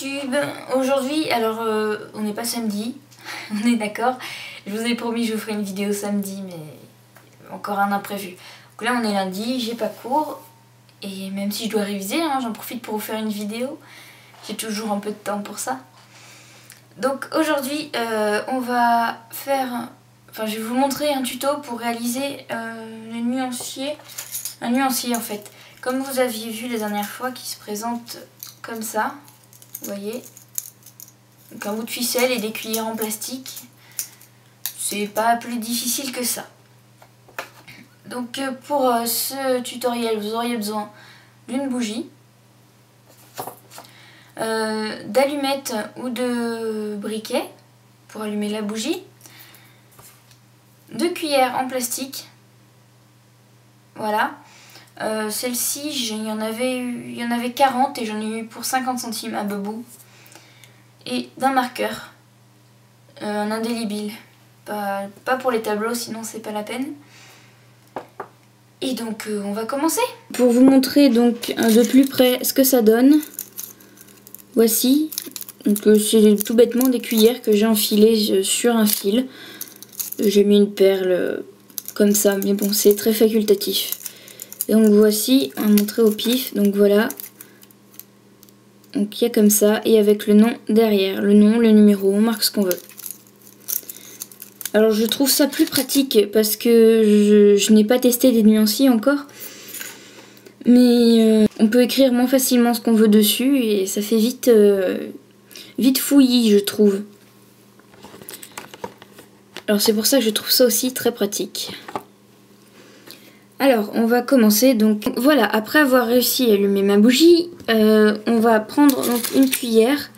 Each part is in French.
YouTube. Aujourd'hui, alors on n'est pas samedi, on est d'accord. Je vous ai promis que je vous ferai une vidéo samedi, mais encore un imprévu. Donc là on est lundi, j'ai pas cours. Et même si je dois réviser, hein, j'en profite pour vous faire une vidéo. J'ai toujours un peu de temps pour ça. Donc aujourd'hui on va faire... Enfin je vais vous montrer un tuto pour réaliser le nuancier. Un nuancier en fait. Comme vous aviez vu les dernières fois, qui se présente comme ça. Vous voyez, donc un bout de ficelle et des cuillères en plastique. C'est pas plus difficile que ça. Donc pour ce tutoriel, vous auriez besoin d'une bougie, d'allumettes ou de briquet pour allumer la bougie, de cuillères en plastique. Voilà. Celle-ci, il y en avait 40 et j'en ai eu pour 50 centimes à Bebou. Et d'un marqueur, un indélébile. Pas pour les tableaux, sinon c'est pas la peine. Et donc on va commencer. Pour vous montrer donc de plus près ce que ça donne, voici. Donc c'est tout bêtement des cuillères que j'ai enfilées sur un fil. J'ai mis une perle comme ça, mais bon c'est très facultatif. Et donc voici, on va montrer au pif, donc voilà. Donc il y a comme ça, et avec le nom derrière, le nom, le numéro, on marque ce qu'on veut. Alors je trouve ça plus pratique parce que je n'ai pas testé des nuanciers encore. Mais on peut écrire moins facilement ce qu'on veut dessus et ça fait vite fouillis, je trouve. Alors c'est pour ça que je trouve ça aussi très pratique. Alors on va commencer, donc voilà, après avoir réussi à allumer ma bougie, on va prendre donc une cuillère.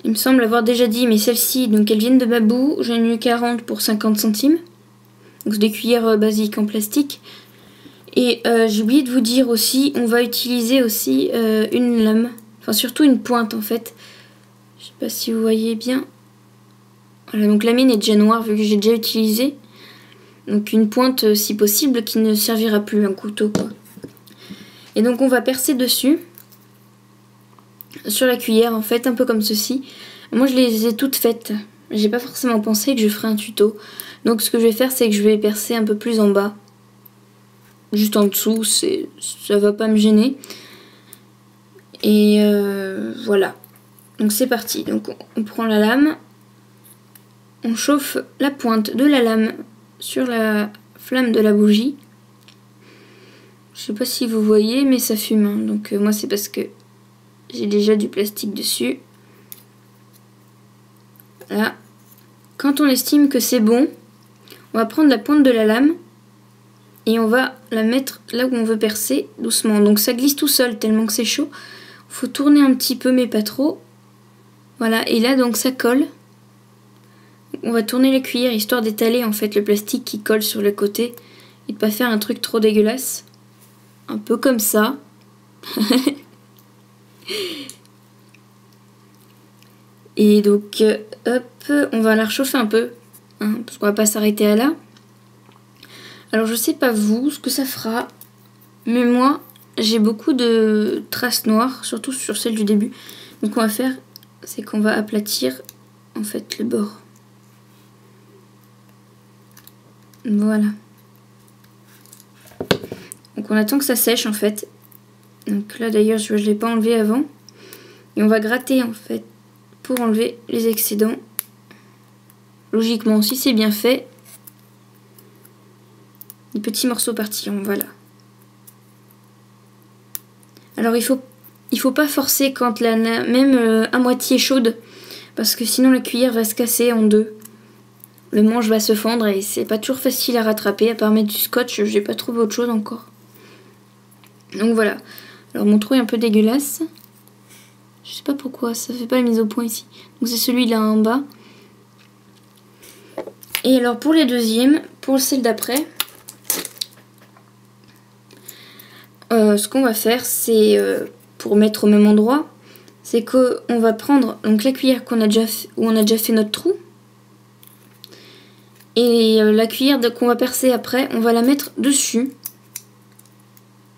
Il me semble avoir déjà dit, mais celle-ci, donc elles viennent de Babou, j'en ai eu 40 pour 50 centimes. Donc c'est des cuillères basiques en plastique. Et j'ai oublié de vous dire aussi, on va utiliser aussi une lame, enfin surtout une pointe en fait. Je sais pas si vous voyez bien. Voilà, donc la mienne est déjà noire vu que j'ai déjà utilisé. Donc une pointe si possible qui ne servira plus, un couteau quoi. Et donc on va percer dessus, sur la cuillère en fait, un peu comme ceci. Moi je les ai toutes faites, j'ai pas forcément pensé que je ferais un tuto. Donc ce que je vais faire c'est que je vais percer un peu plus en bas. Juste en dessous, ça va pas me gêner. Et voilà. Donc c'est parti, donc on prend la lame, on chauffe la pointe de la lame sur la flamme de la bougie. Je sais pas si vous voyez, mais ça fume, hein. Donc moi c'est parce que j'ai déjà du plastique dessus. Voilà. Quand on estime que c'est bon, on va prendre la pointe de la lame et on va la mettre là où on veut percer doucement. Donc ça glisse tout seul tellement que c'est chaud. Faut tourner un petit peu mais pas trop. Voilà, et là donc ça colle. On va tourner la cuillère histoire d'étaler en fait le plastique qui colle sur le côté et de pas faire un truc trop dégueulasse. Un peu comme ça. Et donc hop, on va la réchauffer un peu, hein, parce qu'on va pas s'arrêter à là. Alors je sais pas vous ce que ça fera, mais moi j'ai beaucoup de traces noires, surtout sur celle du début. Donc ce qu'on va faire, c'est qu'on va aplatir en fait le bord. Voilà. Donc on attend que ça sèche en fait. Donc là d'ailleurs je l'ai pas enlevé avant. Et on va gratter en fait pour enlever les excédents. Logiquement, si c'est bien fait, des petits morceaux partillants, voilà. Alors il faut pas forcer quand même à moitié chaude, parce que sinon la cuillère va se casser en deux. Le manche va se fendre et c'est pas toujours facile à rattraper. À part mettre du scotch, j'ai pas trouvé autre chose encore. Donc voilà. Alors mon trou est un peu dégueulasse. Je sais pas pourquoi, ça fait pas la mise au point ici. Donc c'est celui-là en bas. Et alors pour les deuxièmes, pour celle d'après, ce qu'on va faire, c'est pour mettre au même endroit, c'est qu'on va prendre donc la cuillère où on a déjà fait notre trou. Et la cuillère qu'on va percer après, on va la mettre dessus.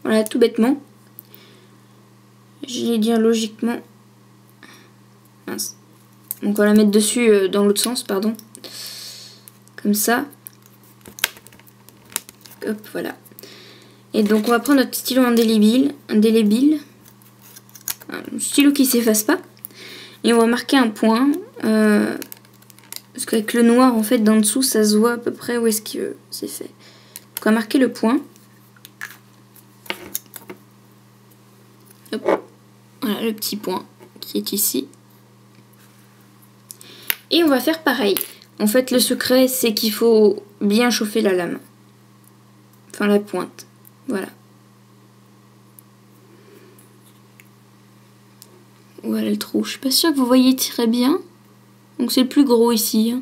Voilà, tout bêtement. Je vais dire logiquement mince. Donc on va la mettre dessus dans l'autre sens, pardon. Comme ça. Hop, voilà. Et donc on va prendre notre stylo indélébile. Un stylo qui s'efface pas. Et on va marquer un point. Parce qu'avec le noir, en fait, d'en dessous, ça se voit à peu près où est-ce que c'est fait. Donc on va marquer le point. Hop. Voilà le petit point qui est ici. Et on va faire pareil. En fait, le secret, c'est qu'il faut bien chauffer la lame. Enfin, la pointe. Voilà. Voilà le trou. Je suis pas sûre que vous voyez très bien. Donc c'est le plus gros ici. Hein.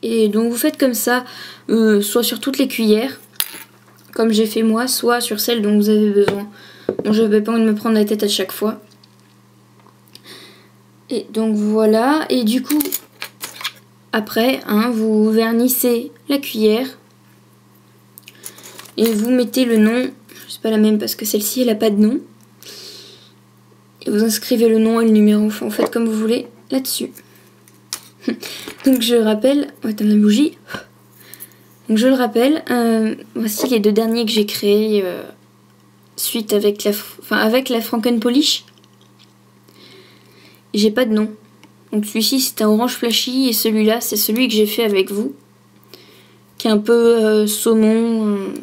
Et donc vous faites comme ça, soit sur toutes les cuillères, comme j'ai fait moi, soit sur celles dont vous avez besoin. Bon, je n'avais pas envie de me prendre la tête à chaque fois. Et donc voilà. Et du coup, après, hein, vous vernissez la cuillère. Et vous mettez le nom. C'est pas la même parce que celle-ci, elle n'a pas de nom. Et vous inscrivez le nom et le numéro. Enfin, vous faites comme vous voulez là-dessus. Donc je rappelle. On va éteindre la bougie. Donc je le rappelle. Voici les 2 derniers que j'ai créés suite avec la Frankenpolish. J'ai pas de nom. Donc celui-ci c'est un orange flashy et celui-là c'est celui que j'ai fait avec vous. Qui est un peu saumon.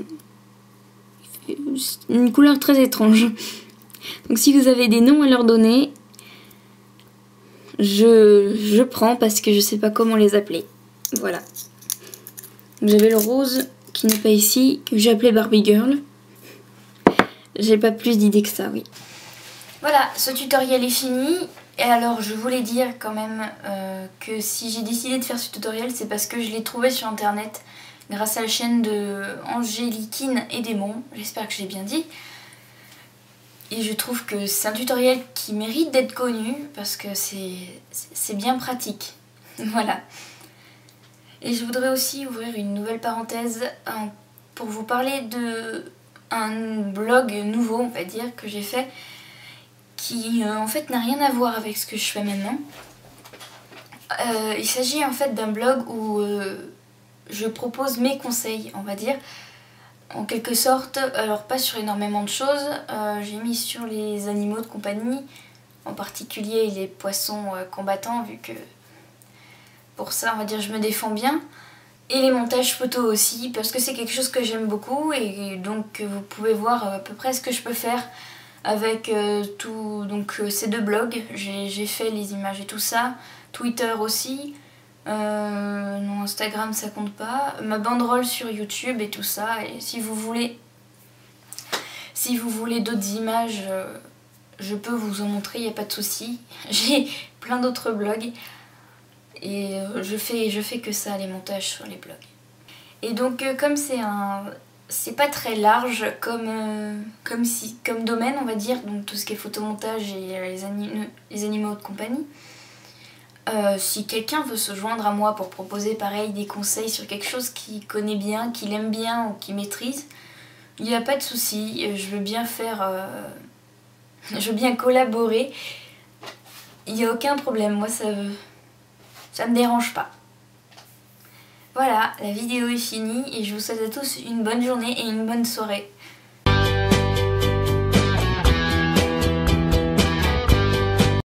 Une couleur très étrange. Donc si vous avez des noms à leur donner, je prends parce que je sais pas comment les appeler. Voilà. J'avais le rose qui n'est pas ici, que j'ai appelé Barbie Girl. J'ai pas plus d'idées que ça, oui. Voilà, ce tutoriel est fini. Et alors je voulais dire quand même que si j'ai décidé de faire ce tutoriel, c'est parce que je l'ai trouvé sur internet grâce à la chaîne de Angéliquine et Démon. J'espère que je l'ai bien dit. Et je trouve que c'est un tutoriel qui mérite d'être connu parce que c'est bien pratique. Voilà. Et je voudrais aussi ouvrir une nouvelle parenthèse pour vous parler de un blog nouveau, on va dire, que j'ai fait, qui en fait n'a rien à voir avec ce que je fais maintenant. Il s'agit en fait d'un blog où je propose mes conseils, on va dire, en quelque sorte. Alors pas sur énormément de choses, j'ai mis sur les animaux de compagnie, en particulier les poissons combattants, vu que pour ça on va dire je me défends bien. Et les montages photos aussi, parce que c'est quelque chose que j'aime beaucoup, et donc vous pouvez voir à peu près ce que je peux faire avec ces 2 blogs. J'ai fait les images et tout ça, Twitter aussi, non, Instagram ça compte pas, ma banderole sur YouTube et tout ça. Et si vous voulez d'autres images, je peux vous en montrer, il n'y a pas de souci. J'ai plein d'autres blogs. Et je fais que ça, les montages sur les blogs. Et donc comme c'est pas très large comme domaine, on va dire, donc tout ce qui est photomontage et les animaux de compagnie, si quelqu'un veut se joindre à moi pour proposer pareil des conseils sur quelque chose qu'il connaît bien, qu'il aime bien ou qu'il maîtrise, il n'y a pas de souci, je veux bien collaborer, il n'y a aucun problème, moi ça me dérange pas. Voilà, la vidéo est finie et je vous souhaite à tous une bonne journée et une bonne soirée.